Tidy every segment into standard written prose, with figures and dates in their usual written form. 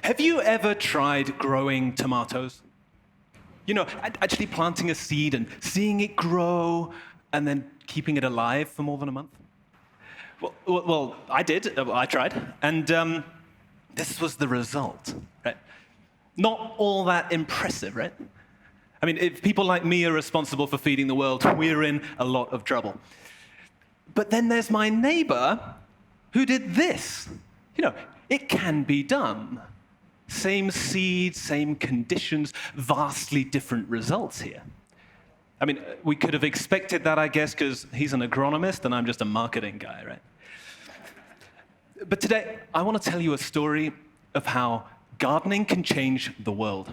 Have you ever tried growing tomatoes? You know, actually planting a seed and seeing it grow and then keeping it alive for more than a month? Well, I did. I tried. And this was the result, right? Not all that impressive, right? I mean, if people like me are responsible for feeding the world, we're in a lot of trouble. But then there's my neighbor who did this. You know, it can be done. Same seed, same conditions, vastly different results here. I mean, we could have expected that, I guess, because he's an agronomist and I'm just a marketing guy, right? But today, I want to tell you a story of how gardening can change the world.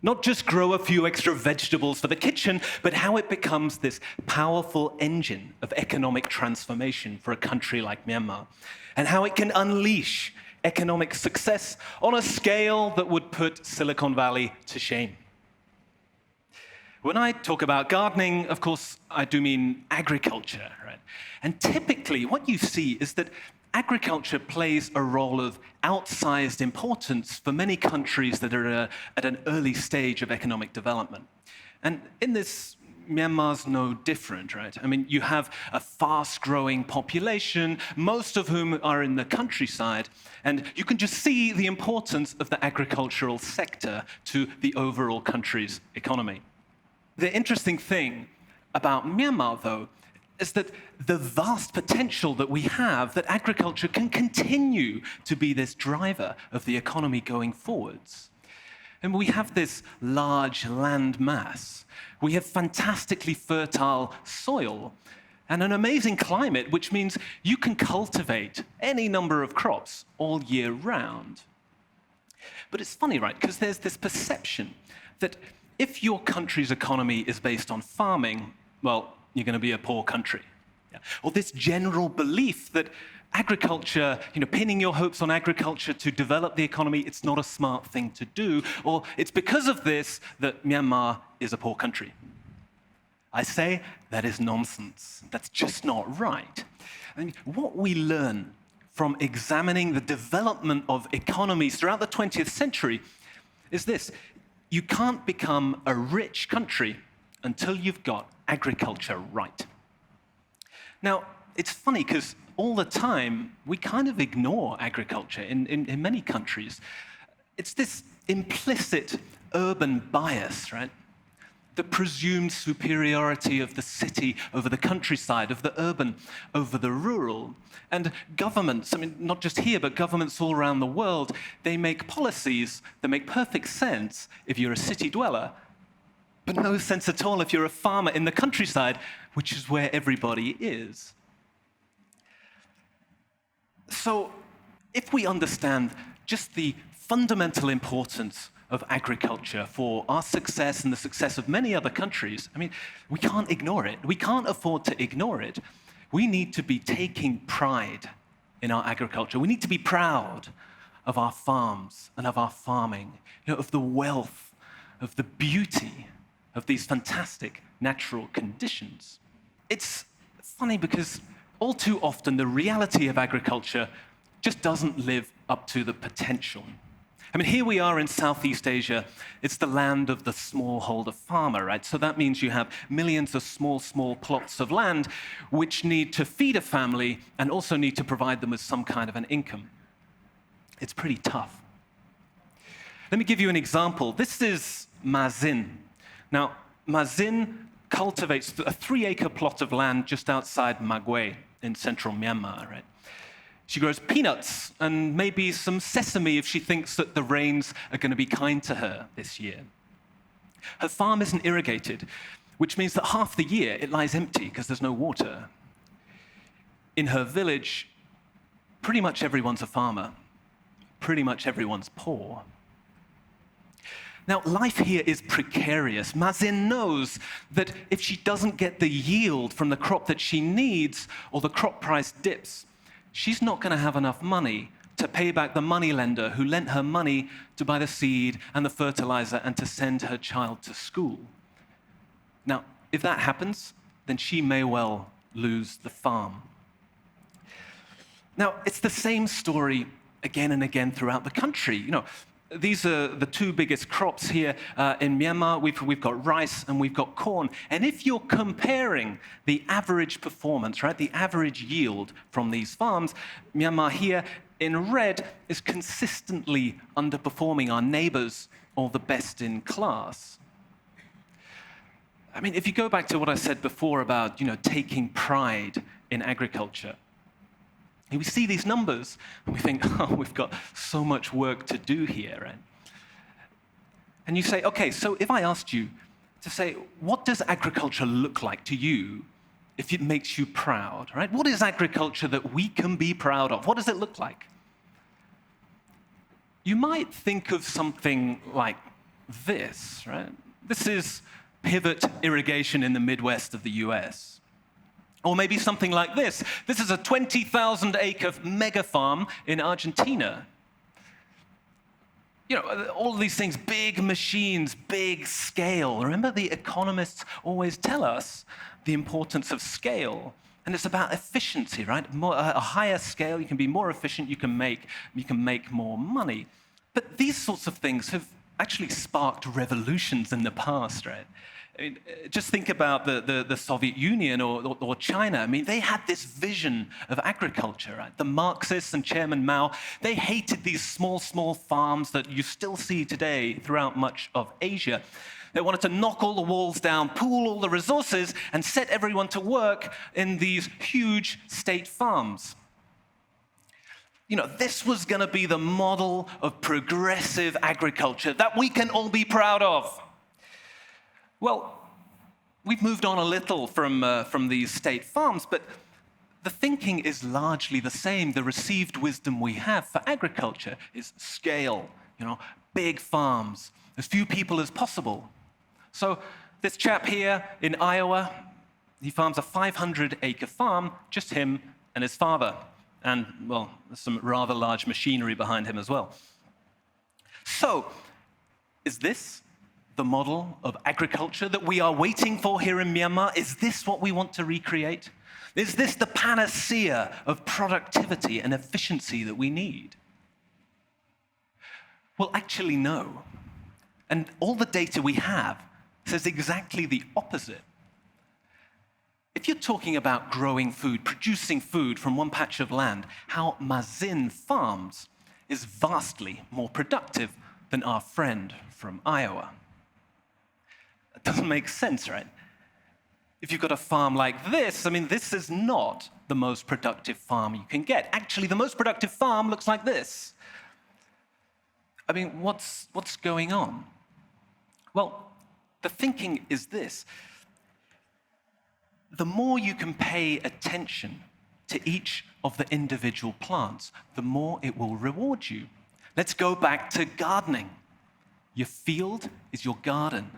Not just grow a few extra vegetables for the kitchen, but how it becomes this powerful engine of economic transformation for a country like Myanmar, and how it can unleash economic success on a scale that would put Silicon Valley to shame. When I talk about gardening, of course, I do mean agriculture, right? And typically, what you see is that agriculture plays a role of outsized importance for many countries that are at an early stage of economic development. And in this, Myanmar's no different, right? I mean, you have a fast-growing population, most of whom are in the countryside, and you can just see the importance of the agricultural sector to the overall country's economy. The interesting thing about Myanmar, though, is that the vast potential that we have, that agriculture can continue to be this driver of the economy going forwards. And we have this large land mass. We have fantastically fertile soil and an amazing climate, which means you can cultivate any number of crops all year round. But it's funny, right? Because there's this perception that if your country's economy is based on farming, well, you're going to be a poor country. Yeah. Or this general belief that agriculture, pinning your hopes on agriculture to develop the economy, it's not a smart thing to do, or it's because of this that Myanmar is a poor country. I say that is nonsense. That's just not right. I mean, what we learn from examining the development of economies throughout the 20th century is this: you can't become a rich country until you've got agriculture right. Now, it's funny because all the time, we kind of ignore agriculture in many countries. It's this implicit urban bias, right? The presumed superiority of the city over the countryside, of the urban over the rural. And governments, I mean, not just here, but governments all around the world, they make policies that make perfect sense if you're a city dweller, but no sense at all if you're a farmer in the countryside, which is where everybody is. So, if we understand just the fundamental importance of agriculture for our success and the success of many other countries, I mean, we can't ignore it. We can't afford to ignore it. We need to be taking pride in our agriculture. We need to be proud of our farms and of our farming, of the wealth, of the beauty of these fantastic natural conditions. It's funny because all too often the reality of agriculture just doesn't live up to the potential. I mean, here we are in Southeast Asia. It's the land of the smallholder farmer, right? So that means you have millions of small plots of land which need to feed a family and also need to provide them with some kind of an income. It's pretty tough. Let me give you an example. This is Ma Zin. Now, Ma Zin cultivates a 3-acre plot of land just outside Magwe in central Myanmar, right? She grows peanuts and maybe some sesame if she thinks that the rains are going to be kind to her this year. Her farm isn't irrigated, which means that half the year it lies empty because there's no water. In her village, pretty much everyone's a farmer. Pretty much everyone's poor. Now, life here is precarious. Ma Zin knows that if she doesn't get the yield from the crop that she needs, or the crop price dips, she's not going to have enough money to pay back the moneylender who lent her money to buy the seed and the fertilizer and to send her child to school. Now, if that happens, then she may well lose the farm. Now, it's the same story again and again throughout the country. These are the two biggest crops here in Myanmar. We've got rice and we've got corn. And if you're comparing the average performance, right, the average yield from these farms, Myanmar here in red is consistently underperforming our neighbors or the best in class. I mean, if you go back to what I said before about, taking pride in agriculture, we see these numbers and we think, oh, we've got so much work to do here, right? And you say, okay, so if I asked you to say, what does agriculture look like to you if it makes you proud, right? What is agriculture that we can be proud of? What does it look like? You might think of something like this, right? This is pivot irrigation in the Midwest of the US. Or maybe something like this. This is a 20,000-acre mega farm in Argentina. All of these things, big machines, big scale. Remember, the economists always tell us the importance of scale. And it's about efficiency, right? A higher scale, you can be more efficient, you can make more money. But these sorts of things have actually sparked revolutions in the past, right? I mean, just think about the Soviet Union or China. I mean, they had this vision of agriculture, right? The Marxists and Chairman Mao, they hated these small farms that you still see today throughout much of Asia. They wanted to knock all the walls down, pool all the resources, and set everyone to work in these huge state farms. This was going to be the model of progressive agriculture that we can all be proud of. Well, we've moved on a little from these state farms, but the thinking is largely the same. The received wisdom we have for agriculture is scale, big farms, as few people as possible. So this chap here in Iowa, he farms a 500-acre farm, just him and his father. And, well, there's some rather large machinery behind him as well. So, is this the model of agriculture that we are waiting for here in Myanmar? Is this what we want to recreate? Is this the panacea of productivity and efficiency that we need? Well, actually, no. And all the data we have says exactly the opposite. If you're talking about growing food, producing food from one patch of land, how Mazin farms is vastly more productive than our friend from Iowa. It doesn't make sense, right? If you've got a farm like this, I mean, this is not the most productive farm you can get. Actually, the most productive farm looks like this. I mean, what's going on? Well, the thinking is this. The more you can pay attention to each of the individual plants, the more it will reward you. Let's go back to gardening. Your field is your garden.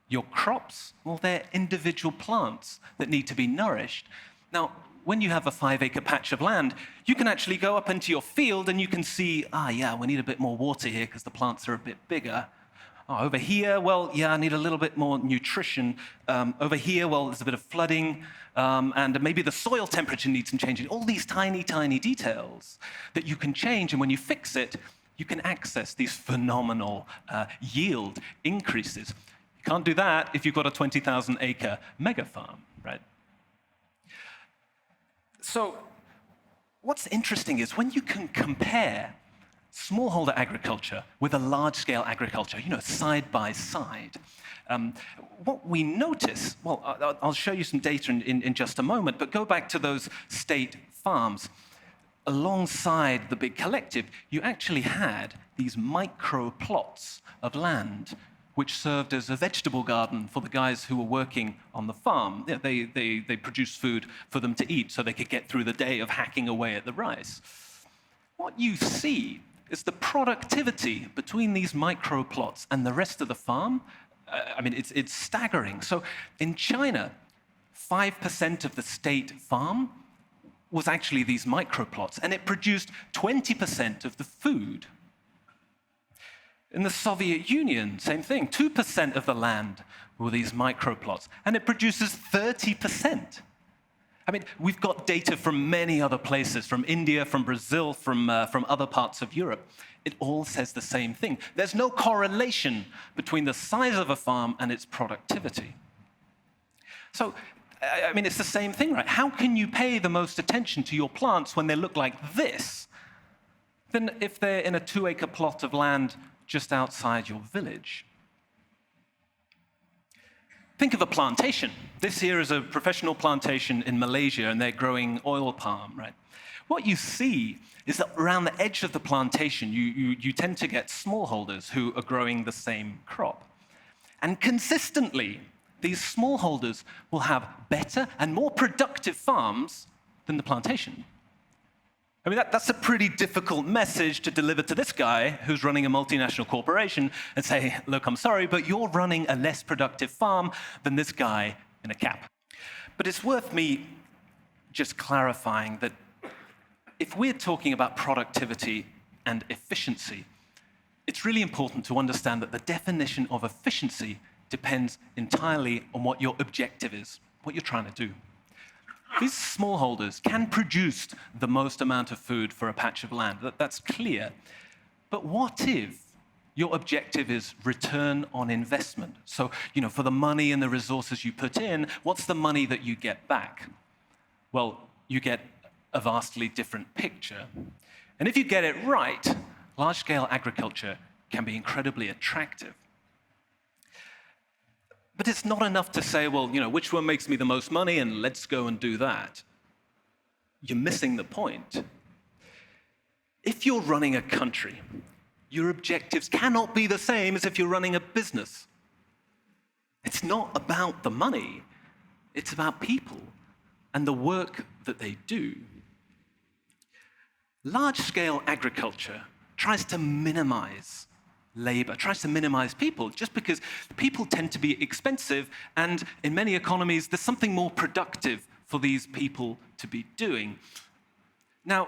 Your crops, well, they're individual plants that need to be nourished. Now, when you have a 5-acre patch of land, you can actually go up into your field and you can see, we need a bit more water here because the plants are a bit bigger. Over here, well, I need a little bit more nutrition. Over here, well, there's a bit of flooding, and maybe the soil temperature needs some changing. All these tiny, tiny details that you can change, and when you fix it, you can access these phenomenal yield increases. You can't do that if you've got a 20,000-acre mega farm, right? So what's interesting is when you can compare smallholder agriculture with a large-scale agriculture, side by side. What we notice, well, I'll show you some data in just a moment, but go back to those state farms. Alongside the big collective, you actually had these micro plots of land which served as a vegetable garden for the guys who were working on the farm. They produced food for them to eat so they could get through the day of hacking away at the rice. What you see is the productivity between these micro plots and the rest of the farm. It's staggering. So in China, 5% of the state farm was actually these micro plots, and it produced 20% of the food. In the Soviet Union, same thing, 2% of the land were these micro plots, and it produces 30%. I mean, we've got data from many other places, from India, from Brazil, from other parts of Europe. It all says the same thing. There's no correlation between the size of a farm and its productivity. So, I mean, it's the same thing, right? How can you pay the most attention to your plants when they look like this than if they're in a 2-acre plot of land just outside your village? Think of a plantation. This here is a professional plantation in Malaysia, and they're growing oil palm, right? What you see is that around the edge of the plantation, you tend to get smallholders who are growing the same crop. And consistently, these smallholders will have better and more productive farms than the plantation. I mean, that's a pretty difficult message to deliver to this guy who's running a multinational corporation and say, look, I'm sorry, but you're running a less productive farm than this guy in a cap. But it's worth me just clarifying that if we're talking about productivity and efficiency, it's really important to understand that the definition of efficiency depends entirely on what your objective is, what you're trying to do. These smallholders can produce the most amount of food for a patch of land. That's clear. But what if your objective is return on investment? So, for the money and the resources you put in, what's the money that you get back? Well, you get a vastly different picture. And if you get it right, large-scale agriculture can be incredibly attractive. But it's not enough to say, well, which one makes me the most money, and let's go and do that. You're missing the point. If you're running a country, your objectives cannot be the same as if you're running a business. It's not about the money. It's about people and the work that they do. Large-scale agriculture tries to minimize labor, tries to minimize people, just because people tend to be expensive, and in many economies, there's something more productive for these people to be doing. Now,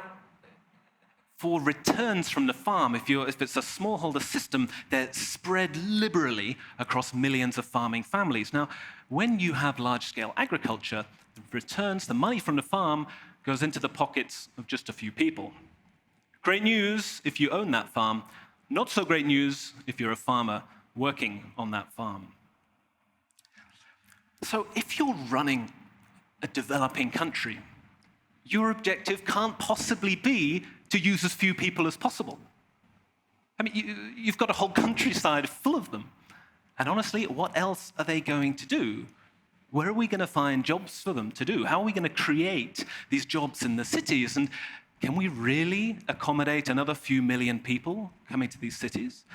for returns from the farm, if it's a smallholder system, they're spread liberally across millions of farming families. Now, when you have large-scale agriculture, the returns, the money from the farm, goes into the pockets of just a few people. Great news if you own that farm. Not so great news if you're a farmer working on that farm. So if you're running a developing country, your objective can't possibly be to use as few people as possible. I mean, you've got a whole countryside full of them. And honestly, what else are they going to do? Where are we going to find jobs for them to do? How are we going to create these jobs in the cities? And can we really accommodate another few million people coming to these cities?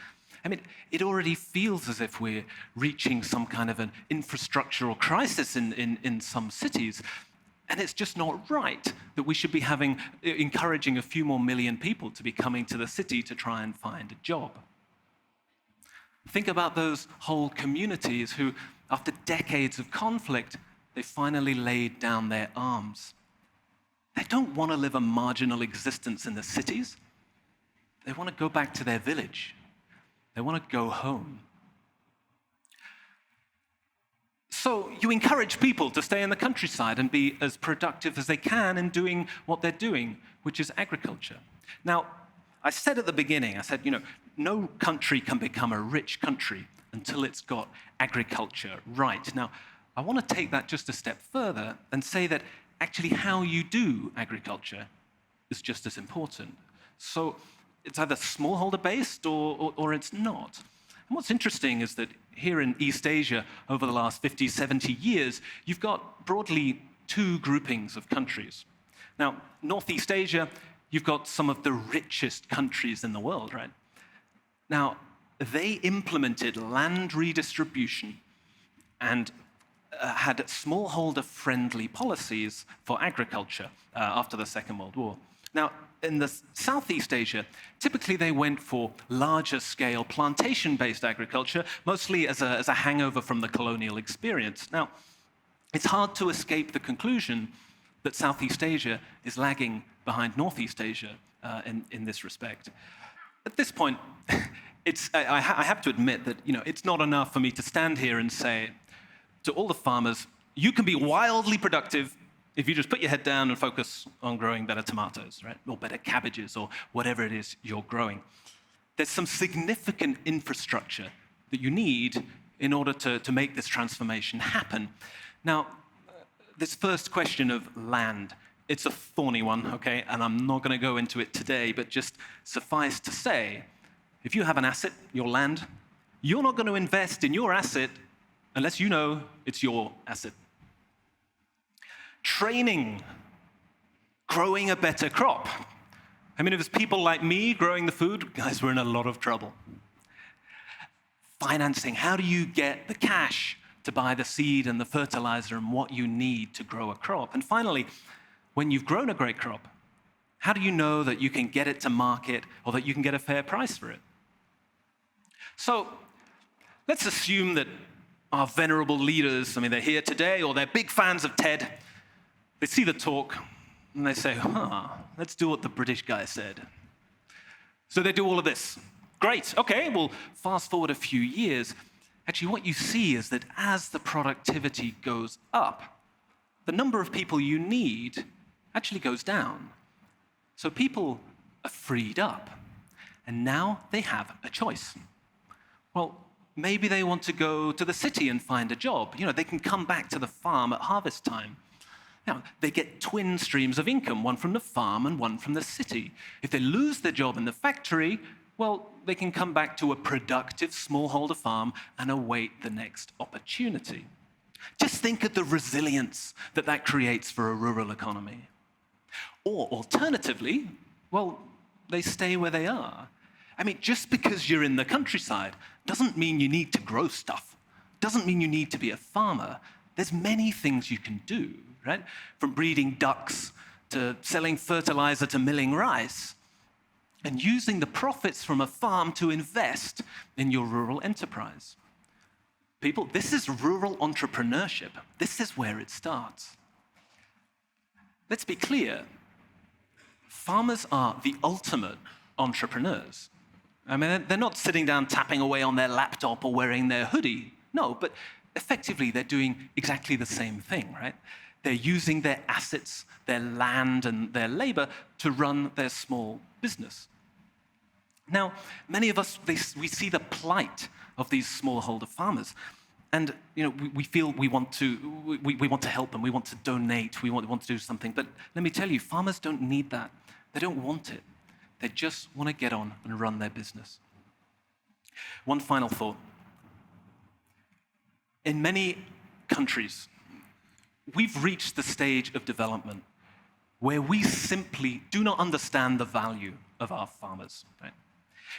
I mean, it already feels as if we're reaching some kind of an infrastructural crisis in some cities. And it's just not right that we should be encouraging a few more million people to be coming to the city to try and find a job. Think about those whole communities who, after decades of conflict, they finally laid down their arms. They don't want to live a marginal existence in the cities. They want to go back to their village. They want to go home. So you encourage people to stay in the countryside and be as productive as they can in doing what they're doing, which is agriculture. Now, I said at the beginning, I said, no country can become a rich country until it's got agriculture right. Now, I want to take that just a step further and say that actually how you do agriculture is just as important. So it's either smallholder-based or it's not. And what's interesting is that here in East Asia, over the last 50, 70 years, you've got broadly two groupings of countries. Now, Northeast Asia, you've got some of the richest countries in the world, right? Now, they implemented land redistribution and had smallholder-friendly policies for agriculture after the Second World War. Now, in the Southeast Asia, typically they went for larger-scale plantation-based agriculture, mostly as a hangover from the colonial experience. Now, it's hard to escape the conclusion that Southeast Asia is lagging behind Northeast Asia in this respect. At this point, I have to admit that it's not enough for me to stand here and say to all the farmers, you can be wildly productive if you just put your head down and focus on growing better tomatoes, right? Or better cabbages or whatever it is you're growing. There's some significant infrastructure that you need in order to make this transformation happen. Now, this first question of land, it's a thorny one, okay? And I'm not going to go into it today, but just suffice to say, if you have an asset, your land, you're not going to invest in your asset unless you know it's your asset. Training, growing a better crop. I mean, if it's people like me growing the food, guys, we're in a lot of trouble. Financing, how do you get the cash to buy the seed and the fertilizer and what you need to grow a crop? And finally, when you've grown a great crop, how do you know that you can get it to market or that you can get a fair price for it? So let's assume that our venerable leaders, I mean, they're here today or they're big fans of TED. They see the talk and they say, let's do what the British guy said. So they do all of this. Great, okay, well, fast forward a few years. Actually, what you see is that as the productivity goes up, the number of people you need actually goes down. So people are freed up, and now they have a choice. Well, maybe they want to go to the city and find a job. You know, they can come back to the farm at harvest time. Now, they get twin streams of income, one from the farm and one from the city. If they lose their job in the factory, well, they can come back to a productive smallholder farm and await the next opportunity. Just think of the resilience that that creates for a rural economy. Or alternatively, well, they stay where they are. I mean, just because you're in the countryside doesn't mean you need to grow stuff. Doesn't mean you need to be a farmer. There's many things you can do, right? From breeding ducks to selling fertilizer to milling rice, and using the profits from a farm to invest in your rural enterprise. People, this is rural entrepreneurship. This is where it starts. Let's be clear. Farmers are the ultimate entrepreneurs. I mean, they're not sitting down tapping away on their laptop or wearing their hoodie. No, but effectively they're doing exactly the same thing, right? They're using their assets, their land and their labor to run their small business. Now, many of us, we see the plight of these smallholder farmers. And you know, we feel we want to help them, we want to donate, we want to do something. But let me tell you, farmers don't need that. They don't want it. They just want to get on and run their business. One final thought. In many countries, we've reached the stage of development where we simply do not understand the value of our farmers. Right?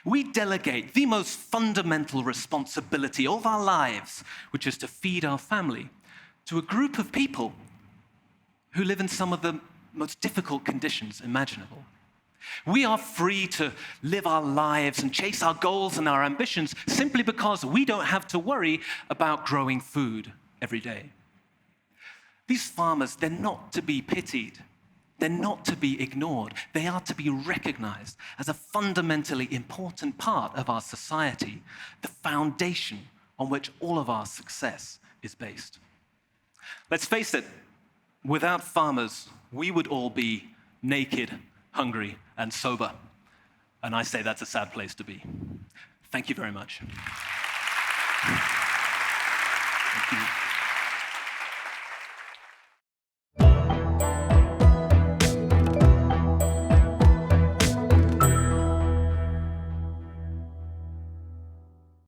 We delegate the most fundamental responsibility of our lives, which is to feed our family, to a group of people who live in some of the most difficult conditions imaginable. We are free to live our lives and chase our goals and our ambitions simply because we don't have to worry about growing food every day. These farmers, they're not to be pitied. They're not to be ignored. They are to be recognized as a fundamentally important part of our society, the foundation on which all of our success is based. Let's face it, without farmers, we would all be naked, hungry, and sober. And I say that's a sad place to be. Thank you very much. Thank you.